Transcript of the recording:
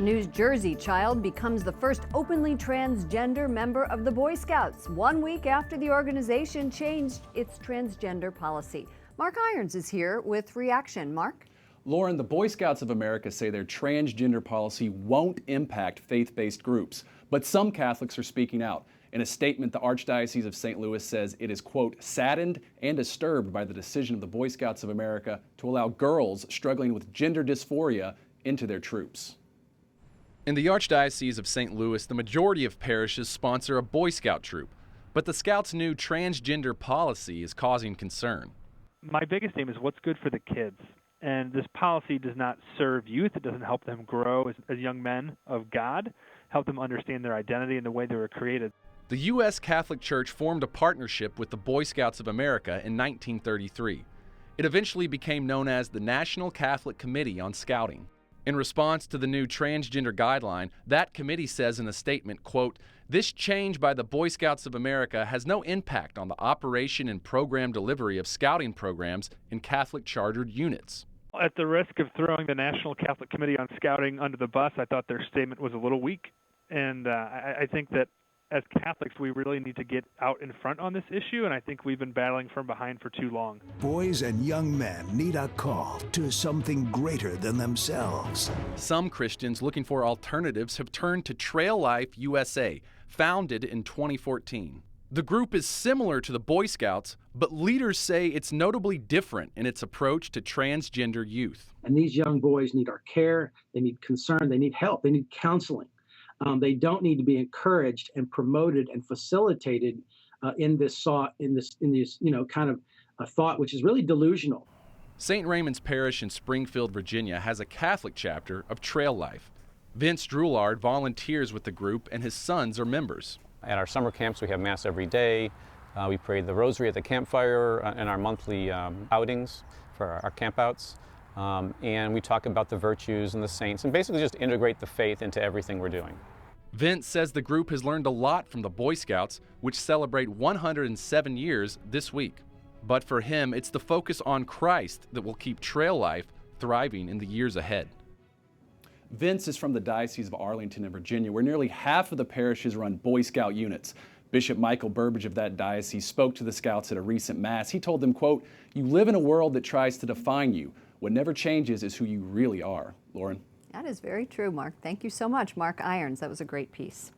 New Jersey child becomes the first openly transgender member of the Boy Scouts 1 week after the organization changed its transgender policy. Mark Irons is here with reaction. Mark? Lauren, the Boy Scouts of America say their transgender policy won't impact faith-based groups, but some Catholics are speaking out. In a statement, the Archdiocese of St. Louis says it is, quote, saddened and disturbed by the decision of the Boy Scouts of America to allow girls struggling with gender dysphoria into their troops. In the Archdiocese of St. Louis, the majority of parishes sponsor a Boy Scout troop, but the Scouts' new transgender policy is causing concern. My biggest aim is what's good for the kids. And this policy does not serve youth. It doesn't help them grow as young men of God, help them understand their identity and the way they were created. The U.S. Catholic Church formed a partnership with the Boy Scouts of America in 1933. It eventually became known as the National Catholic Committee on Scouting. In response to the new transgender guideline, that committee says in a statement, quote, "This change by the Boy Scouts of America has no impact on the operation and program delivery of scouting programs in Catholic chartered units." At the risk of throwing the National Catholic Committee on Scouting under the bus, I thought their statement was a little weak. And I think that as Catholics, we really need to get out in front on this issue, and I think we've been battling from behind for too long. Boys and young men need a call to something greater than themselves. Some Christians looking for alternatives have turned to Trail Life USA, founded in 2014. The group is similar to the Boy Scouts, but leaders say it's notably different in its approach to transgender youth. And these young boys need our care, they need concern, they need help, they need counseling. They don't need to be encouraged and promoted and facilitated in this kind of a thought which is really delusional. St. Raymond's Parish in Springfield, Virginia has a Catholic chapter of Trail Life. Vince Droulard volunteers with the group and his sons are members. At our summer camps, we have Mass every day. We pray the rosary at the campfire and our monthly outings for our campouts. And we talk about the virtues and the saints and basically just integrate the faith into everything we're doing. Vince says the group has learned a lot from the Boy Scouts, which celebrate 107 years this week. But for him, it's the focus on Christ that will keep Trail Life thriving in the years ahead. Vince is from the Diocese of Arlington in Virginia, where nearly half of the parishes run Boy Scout units. Bishop Michael Burbidge of that diocese spoke to the Scouts at a recent Mass. He told them, quote, "You live in a world that tries to define you. What never changes is who you really are." Lauren? That is very true, Mark. Thank you so much, Mark Irons. That was a great piece.